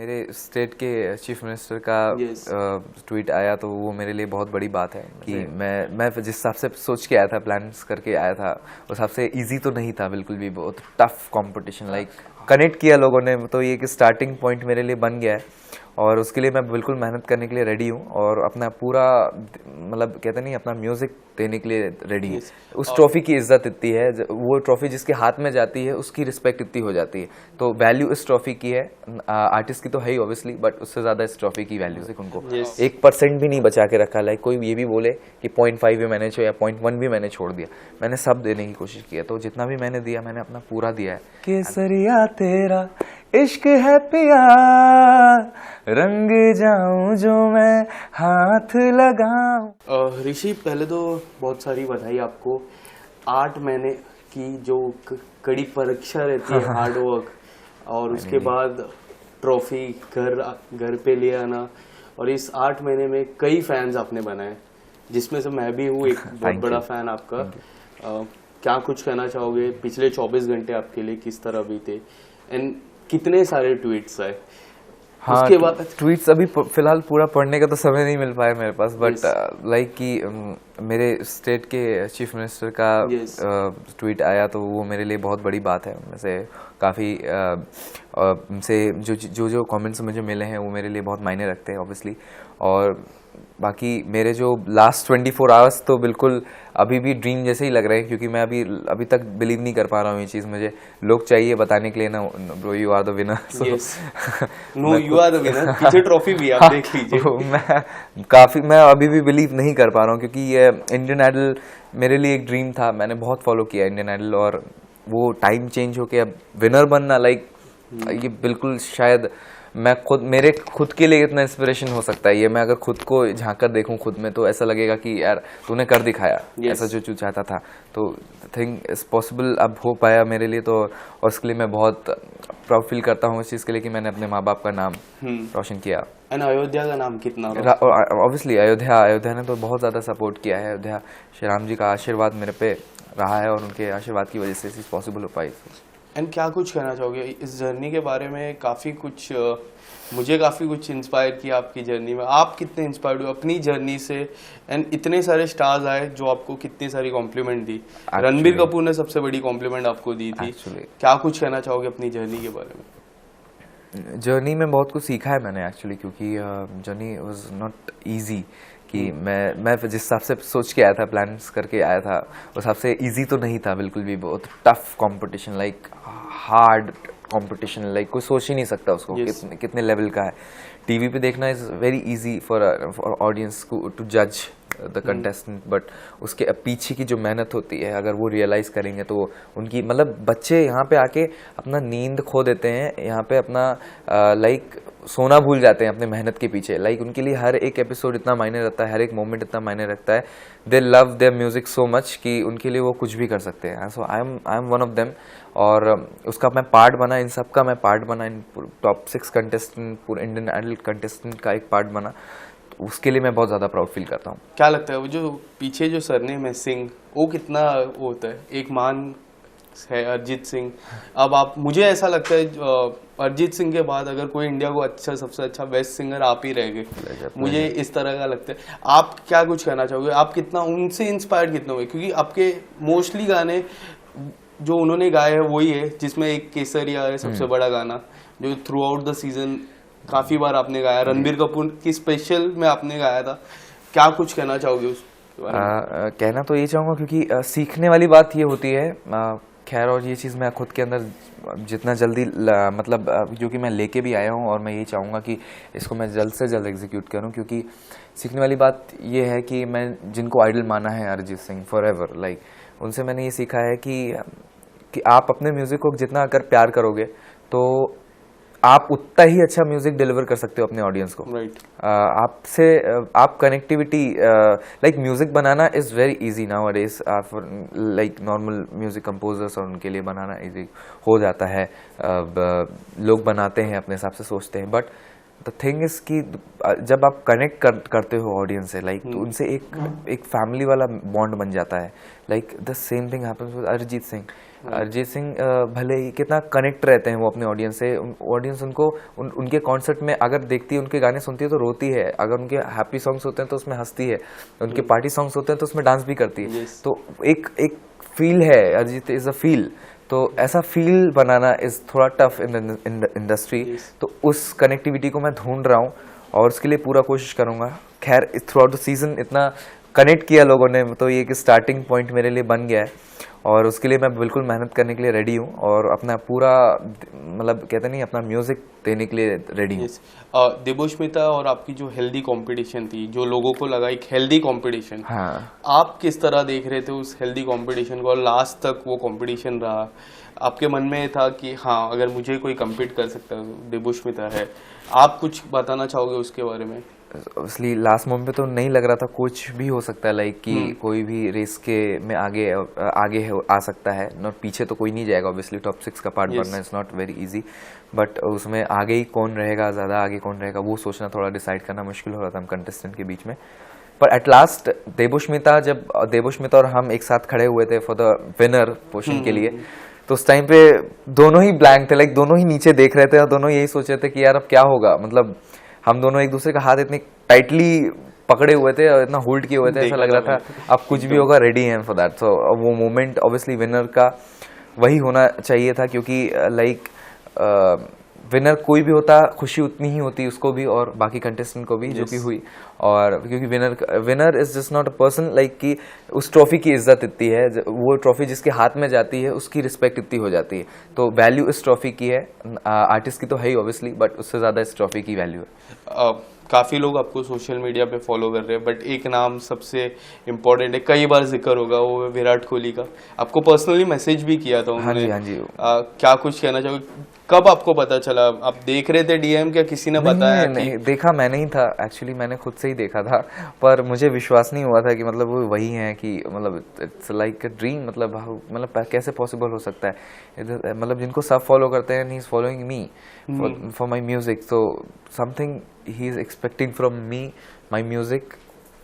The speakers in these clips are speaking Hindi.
मेरे स्टेट के चीफ मिनिस्टर का ट्वीट आया तो वो मेरे लिए बहुत बड़ी बात है कि मैं जिस हिसाब से सोच के आया था, प्लान्स करके आया था, उस हिसाब से इजी तो नहीं था बिल्कुल भी। बहुत टफ कंपटीशन, लाइक कनेक्ट किया लोगों ने, तो ये कि स्टार्टिंग पॉइंट मेरे लिए बन गया है और उसके लिए मैं बिल्कुल मेहनत करने के लिए रेडी हूँ और अपना पूरा मतलब कहते नहीं अपना म्यूजिक देने के लिए रेडी हूँ। उस ट्रॉफी की इज्जत इतनी है, वो ट्रॉफी जिसके हाथ में जाती है उसकी रिस्पेक्ट इतनी हो जाती है। तो वैल्यू इस ट्रॉफी की है, आर्टिस्ट की तो है ही ऑब्वियसली, बट उससे ज्यादा इस ट्रॉफी की वैल्यू है। उनको 1% भी नहीं बचा के रखा। लाइक कोई ये भी बोले कि 0.5 भी मैंने या 0.1 भी मैंने छोड़ दिया, मैंने सब देने की कोशिश की है। तो जितना भी मैंने दिया मैंने अपना पूरा दिया है। केसरिया तेरा इश्क है पिया, रंग जाऊं जो मैं हाथ लगाऊं। ऋषि, पहले तो बहुत सारी बधाई आपको। 8 महीने की जो कड़ी परीक्षा रहती है, हार्ड वर्क, और उसके बाद ट्रॉफी घर पे ले आना, और इस 8 महीने में कई फैंस आपने बनाए, जिसमें से मैं भी हूँ एक बहुत बड़ा फैन आपका। क्या कुछ कहना चाहोगे? पिछले 24 घंटे आपके लिए किस तरह बीते, एंड कितने सारे ट्वीट्स आए? हाँ, उसके बाद ट्वीट्स अभी फिलहाल पूरा पढ़ने का तो समय नहीं मिल पाया मेरे पास, बट लाइक कि मेरे स्टेट के चीफ मिनिस्टर का ट्वीट आया तो वो मेरे लिए बहुत बड़ी बात है। उनमें से काफ़ी से जो कमेंट्स मुझे मिले हैं वो मेरे लिए बहुत मायने रखते हैं ऑब्वियसली। और बाकी मेरे जो लास्ट 24 आवर्स तो बिल्कुल अभी भी ड्रीम जैसे ही लग रहे हैं, क्योंकि मैं अभी तक बिलीव नहीं कर पा रहा हूँ ये चीज़। मुझे लोग चाहिए बताने के लिए ना, bro you are the winner. No, you are the winner. पीछे ट्रॉफी भी आप देख लीजिए। मैं अभी भी बिलीव नहीं कर पा रहा हूँ, क्योंकि ये इंडियन आइडल मेरे लिए एक ड्रीम था। मैंने बहुत फॉलो किया इंडियन आइडल, और वो टाइम चेंज होके अब विनर बनना, लाइक ये बिल्कुल शायद मेरे खुद के लिए इतना इंस्पिरेशन हो सकता है ये। मैं अगर खुद को झांक कर देखूं खुद में तो ऐसा लगेगा कि यार तूने कर दिखाया, ऐसा जो तू चाहता था। तो थिंक इज पॉसिबल, अब हो पाया मेरे लिए तो, और उसके लिए मैं बहुत प्राउड फील करता हूँ इस चीज़ के लिए कि मैंने अपने माँ बाप का नाम रोशन किया। एंड अयोध्या का नाम कितना? ऑब्वियसली अयोध्या ने तो बहुत ज़्यादा सपोर्ट किया है। अयोध्या श्री राम जी का आशीर्वाद मेरे पे रहा है और उनके आशीर्वाद की वजह से चीज़ पॉसिबल हो पाई। एंड क्या कुछ कहना चाहोगे इस जर्नी के बारे में? मुझे काफ़ी कुछ इंस्पायर किया आपकी जर्नी में। आप कितने इंस्पायर्ड हुए अपनी जर्नी से, एंड इतने सारे स्टार्स आए जो आपको कितनी सारी कॉम्प्लीमेंट दी। रणबीर कपूर ने सबसे बड़ी कॉम्प्लीमेंट आपको दी थी। क्या कुछ कहना चाहोगे अपनी जर्नी के बारे में? जर्नी में बहुत कुछ सीखा है मैंने एक्चुअली, क्योंकि जर्नी वाज नॉट इजी। कि मैं जिस हिसाब से सोच के आया था, प्लान्स करके आया था, उस हिसाब से इजी तो नहीं था बिल्कुल भी। बहुत tough competition, like hard competition, like कोई सोच ही नहीं सकता उसको कितने लेवल का है। टीवी पे देखना is very easy for audience to जज द कंटेस्टेंट, बट उसके पीछे की जो मेहनत होती है अगर वो रियलाइज करेंगे तो उनकी, मतलब बच्चे यहाँ पे आके अपना नींद खो देते हैं, यहाँ पे अपना लाइक सोना भूल जाते हैं अपने मेहनत के पीछे। लाइक उनके लिए हर एक एपिसोड इतना मायने रखता है, हर एक मोमेंट इतना मायने रखता है। They love their music so much कि उनके लिए वो कुछ भी कर सकते हैं। So I am one of them, और उसका मैं पार्ट बना, इन सब का मैं पार्ट बना, इन टॉप 6 कंटेस्टेंट, पूरे इंडियन आइडल कंटेस्टेंट का एक पार्ट बना। तो उसके लिए मैं बहुत ज़्यादा प्राउड फील करता हूँ। क्या लगता है वो जो पीछे जो सरनेम है सिंह, वो कितना वो होता है? एक मान है अरिजीत सिंह। अब मुझे ऐसा लगता है अरिजीत सिंह के बाद अगर कोई इंडिया को सबसे अच्छा बेस्ट सिंगर आप ही रह गए, मुझे इस तरह का लगता है। आप क्या कुछ कहना चाहोगे? आप कितना उनसे इंस्पायर्ड कितना हुए? क्योंकि आपके मोस्टली गाने जो उन्होंने गाए हैं वही है, जिसमें एक केसरिया है सबसे बड़ा गाना, जो थ्रू आउट द सीजन काफी बार आपने गाया। रणबीर कपूर की स्पेशल में आपने गाया था। क्या कुछ कहना चाहोगे उस बारे में? कहना तो ये चाहूँगा, क्योंकि सीखने वाली बात ये होती है, खैर, और ये चीज़ मैं खुद के अंदर जितना जल्दी मतलब जो कि मैं लेके भी आया हूँ, और मैं यही चाहूँगा कि इसको मैं जल्द से जल्द एग्जीक्यूट करूँ। क्योंकि सीखने वाली बात ये है कि मैं जिनको आइडल माना है Arijit Singh for ever, like उनसे मैंने ये सीखा है कि आप अपने म्यूज़िक को जितना अगर प्यार करोगे तो आप उतना ही अच्छा म्यूजिक डिलीवर कर सकते हो अपने ऑडियंस को। आपसे आप connectivity, like music banana is very easy now अडेज, लाइक नॉर्मल म्यूजिक कंपोजर्स, और उनके लिए बनाना इजी हो जाता है। लोग बनाते हैं अपने हिसाब से सोचते हैं, बट द थिंग इज कि जब आप कनेक्ट करते हो ऑडियंस से लाइक तो उनसे एक फैमिली वाला बॉन्ड बन जाता है. Like the same thing happens with Arijit Singh. Arijit Singh भले ही कितना कनेक्ट रहते हैं वो अपने ऑडियंस से. ऑडियंस उनको उनके कॉन्सर्ट में अगर देखती है, उनके गाने सुनती है तो रोती है. अगर उनके हैप्पी सॉन्ग्स होते हैं तो उसमें हंसती है. उनके पार्टी सॉन्ग्स होते हैं तो उसमें डांस भी करती है. तो एक फील है, अरिजीत इज अ फील. तो ऐसा फील बनाना इज थोड़ा टफ इन इंडस्ट्री. तो उस कनेक्टिविटी को मैं ढूंढ रहा हूँ और उसके लिए पूरा कोशिश करूंगा. खैर थ्रू आउट द सीजन इतना कनेक्ट किया लोगों ने तो ये एक स्टार्टिंग पॉइंट मेरे लिए बन गया है और उसके लिए मैं बिल्कुल मेहनत करने के लिए रेडी हूँ और अपना पूरा मतलब कहते नहीं अपना म्यूजिक देने के लिए रेडी हूँ. देवोष्मिता और आपकी जो हेल्दी कंपटीशन थी, जो लोगों को लगा एक हेल्दी कंपटीशन, हाँ. आप किस तरह देख रहे थे उस हेल्दी कंपटीशन को और लास्ट तक वो कंपटीशन रहा? आपके मन में था कि हाँ अगर मुझे कोई कम्पीट कर सकता है देवोष्मिता है. आप कुछ बताना चाहोगे उसके बारे में? इसलिए लास्ट मोमेंट पे तो नहीं लग रहा था. कुछ भी हो सकता है लाइक कि कोई भी रेस के में आगे आ सकता है. नॉट पीछे तो कोई नहीं जाएगा ऑब्वियसली. टॉप 6 का पार्ट बनना is not very easy. But उसमें आगे ही कौन रहेगा, ज़्यादा आगे कौन रहेगा वो सोचना थोड़ा डिसाइड करना मुश्किल हो रहा था हम कंटेस्टेंट के बीच में. पर एट लास्ट जब देवोष्मिता और हम एक साथ खड़े हुए थे फॉर द विनर पोजीशन के लिए, तो उस टाइम पे दोनों ही ब्लैंक थे. लाइक दोनों ही नीचे देख रहे थे और दोनों यही सोच रहे थे कि यार अब क्या होगा. मतलब हम दोनों एक दूसरे का हाथ इतने टाइटली पकड़े हुए थे और इतना होल्ड किए हुए थे, ऐसा लग रहा था अब कुछ भी होगा रेडी हैं फॉर दैट. सो वो मोमेंट ऑब्वियसली विनर का वही होना चाहिए था क्योंकि लाइक विनर कोई भी होता खुशी उतनी ही होती उसको भी और बाकी कंटेस्टेंट को भी जो कि हुई. और क्योंकि winner is just not a person like कि उस ट्रॉफी की इज्जत इतनी है. वो ट्रॉफी जिसके हाथ में जाती है उसकी रिस्पेक्ट इतनी हो जाती है. तो वैल्यू इस ट्रॉफी की है. आर्टिस्ट की तो है ही ऑब्वियसली बट उससे ज़्यादा इस ट्रॉफी की वैल्यू है. काफ़ी लोग आपको सोशल मीडिया पे फॉलो कर रहे हैं बट एक नाम सबसे इम्पोर्टेंट है, कई बार जिक्र होगा, वो है विराट कोहली का. आपको पर्सनली मैसेज भी किया था उन्होंने. हाँ जी. क्या कुछ कहना चाहोगे? कब आपको पता चला? आप देख रहे थे डीएम, क्या किसी ने बताया? नहीं, देखा मैंने ही था एक्चुअली. मैंने खुद से ही देखा था पर मुझे विश्वास नहीं हुआ था कि मतलब वो वही है कि मतलब इट्स लाइक अ ड्रीम. मतलब कैसे पॉसिबल हो सकता है. मतलब जिनको सब फॉलो करते हैं, he is following me for my music. So something he is expecting from me, my music.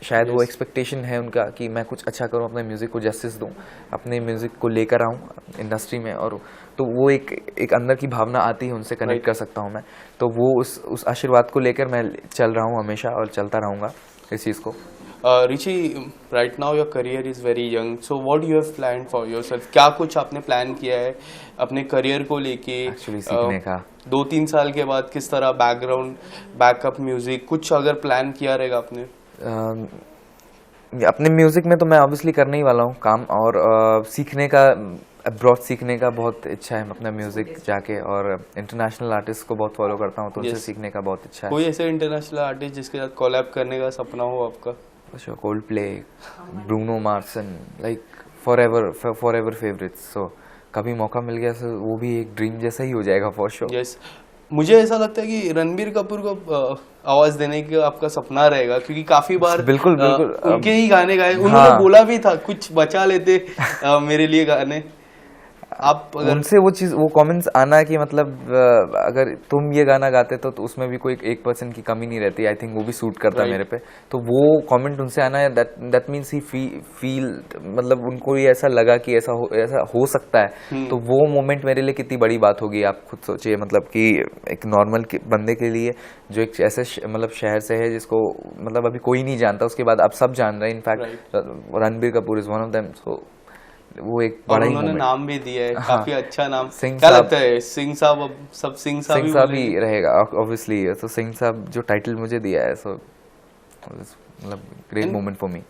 शायद वो एक्सपेक्टेशन है उनका कि मैं कुछ अच्छा करूं, अपने म्यूजिक को जस्टिस दूं, अपने म्यूजिक को लेकर आऊं इंडस्ट्री में. और तो वो एक अंदर की भावना आती है, उनसे कनेक्ट कर सकता हूं मैं. तो वो उस आशीर्वाद को लेकर मैं चल रहा हूं हमेशा और चलता रहूंगा इस चीज़ को. Richie, right now your career is very young, so what you have planned for yourself? क्या कुछ आपने प्लान किया है अपने करियर को लेके? एक्चुअली सीखने का 2-3 साल के बाद किस तरह बैकअप म्यूजिक कुछ अगर प्लान किया रहेगा आपने? अपने म्यूजिक में तो मैं ऑब्वियसली करने ही वाला हूँ काम. और सीखने का, अब्रॉड सीखने का बहुत इच्छा है अपना म्यूजिक जाके. और इंटरनेशनल आर्टिस्ट को बहुत फॉलो करता हूँ तो उनसे सीखने का बहुत इच्छा है. कोई ऐसे इंटरनेशनल आर्टिस्ट जिसके साथ कोलैब करने का सपना हो आपका? Coldplay, Bruno Mars, like forever favourites. So कभी मौका मिल गया तो वो भी एक ड्रीम जैसा ही हो जाएगा फॉर श्योर. यस, मुझे ऐसा लगता है कि रणबीर कपूर को आवाज देने का आपका सपना रहेगा क्योंकि काफी बार बिल्कुल उनके ही गाने गाए. उन्होंने बोला भी था कुछ बचा लेते मेरे लिए गाने. आप अगर उनसे वो कमेंट्स आना कि मतलब अगर तुम ये गाना गाते तो उसमें भी कोई 1% की कमी नहीं रहती. आई थिंक वो भी सूट करता है मेरे पे. तो वो कमेंट उनसे आना है, दैट मीन्स ही फील मतलब उनको ये ऐसा लगा कि ऐसा हो सकता है. तो वो मोमेंट मेरे लिए कितनी बड़ी बात होगी आप खुद सोचिए. मतलब कि एक नॉर्मल बंदे के लिए जो एक ऐसे मतलब शहर से है जिसको मतलब अभी कोई नहीं जानता, उसके बाद अब सब जान रहे हैं. In fact Ranbir Kapoor is one of them. So वो एक बड़ा ही उन्होंने नाम भी दिया है. हाँ, काफी अच्छा नाम. सिंह क्या साहब, लगता है सिंह साहब? अब सब सिंह साहब ही रहेगा ऑब्वियसली. तो सिंह साहब जो टाइटल मुझे दिया है, सो मतलब ग्रेट मोमेंट फॉर मी.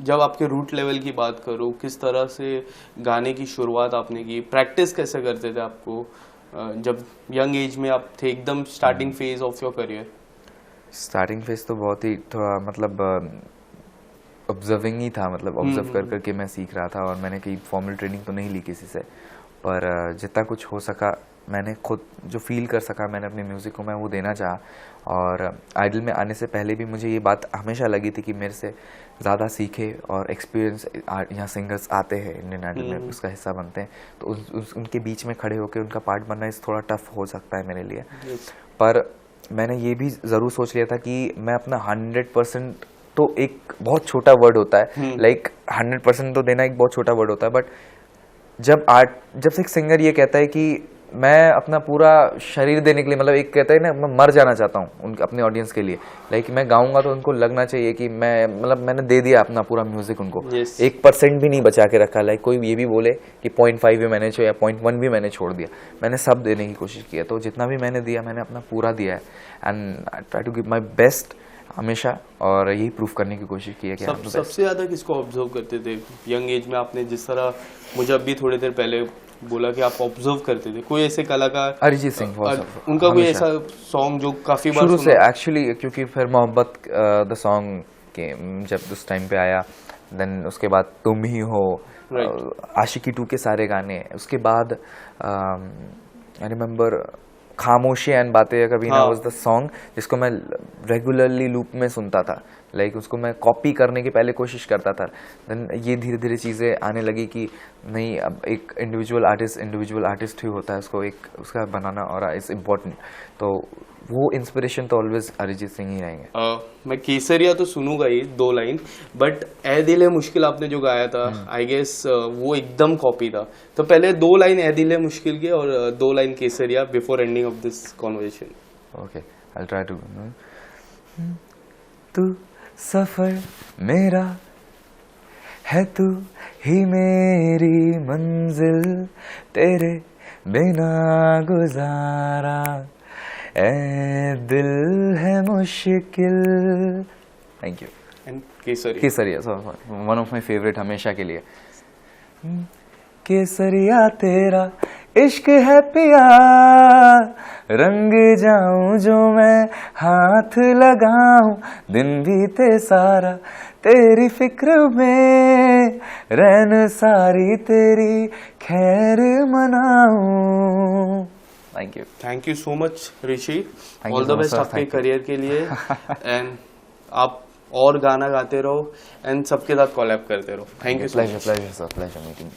जब आपके रूट लेवल की बात करूं, किस तरह से गाने की शुरुआत आपने की? प्रैक्टिस कैसे करते थे आपको जब यंग एज में आप थे, एकदम starting phase of your career? Starting phase तो बहुत ही थोड़ा मतलब ऑब्जर्विंग ही था. मतलब ऑब्जर्व कर करके मैं सीख रहा था और मैंने कहीं फॉर्मल ट्रेनिंग तो नहीं ली किसी से. पर जितना कुछ हो सका मैंने खुद जो फील कर सका मैंने अपने म्यूज़िक को मैं वो देना चाहा. और आइडल में आने से पहले भी मुझे ये बात हमेशा लगी थी कि मेरे से ज़्यादा सीखे और एक्सपीरियंस यहाँ सिंगर्स आते हैं इंडियन आइडल में, उसका हिस्सा बनते हैं. तो उनके बीच में खड़े होकर उनका पार्ट बनना इस थोड़ा टफ हो सकता है मेरे लिए. पर मैंने ये भी ज़रूर सोच लिया था कि मैं अपना 100%, तो एक बहुत छोटा वर्ड होता है, लाइक 100% तो देना एक बहुत छोटा वर्ड होता है, बट जब से एक सिंगर ये कहता है कि मैं अपना पूरा शरीर देने के लिए, मतलब एक कहता है ना, मैं मर जाना चाहता हूँ उनके अपने ऑडियंस के लिए, लाइक मैं गाऊंगा तो उनको लगना चाहिए कि मैं, मतलब मैंने दे दिया अपना पूरा म्यूजिक उनको। Yes. 1% भी नहीं बचा के रखा, लाइक कोई ये भी बोले कि 0.5 भी मैंने छोड़ा या 0.1 भी मैंने छोड़ दिया, मैंने सब देने की कोशिश की है। तो जितना भी मैंने दिया, मैंने अपना पूरा दिया है, and I try to give my best हमेशा, और यही प्रूफ करने की कोशिश की है कि सबसे ज्यादा किसको ऑब्जर्व करते थे यंग एज में? आपने जिस तरह मुझे अभी थोड़ी देर पहले बोला कि आप ऑब्जर्व करते थे, कोई ऐसे कलाकार? अरिजीत सिंह, उनका कोई ऐसा सॉन्ग जो काफी बार शुरू से एक्चुअली, क्योंकि फिर मोहब्बत द सॉन्ग के जब उस टाइम पे आया, देन उसके बाद तुम ही हो, आशिकी 2 के सारे गाने, उसके बाद आई रिमेम्बर खामोशी एंड बातें कभी ना, वाज द सॉन्ग जिसको मैं रेगुलरली लूप में सुनता था, लाइक उसको मैं कॉपी करने की पहले कोशिश करता था। देन ये धीरे धीरे चीज़ें आने लगी कि नहीं, अब एक इंडिविजुअल आर्टिस्ट ही होता है, उसको एक उसका बनाना और इट्स इम्पोर्टेंट, तो वो इंस्पिरेशन तो ऑलवेज अरिजीत सिंह ही रहेंगे। मैं केसरिया तो सुनूंगा ही 2 लाइन, बट ए दिल है मुश्किल आपने जो गाया था, आई गेस वो एकदम कॉपी था। तो पहले 2 लाइन ए दिल है मुश्किल के और 2 line Kesariya before ending of this conversation. Okay, I try to. तू सफर मेरा है, तू ही मेरी मंजिल, तेरे बिना गुजारा ए दिल है मुश्किल। Thank you. And Kesariya? Kesariya, one of my favourite हमेशा के लिए। केसरिया तेरा इश्क है पिया, रंग जाऊं जो मैं हाथ लगाऊं, दिन बीते सारा तेरी फिक्र में, रहन सारी तेरी खैर मनाऊं। Thank you so much Rishi, all the best आपके करियर के लिए, एंड आप और गाना गाते रहो एंड सबके साथ कोलैब करते रहो। Thank you. Pleasure sir, pleasure meeting.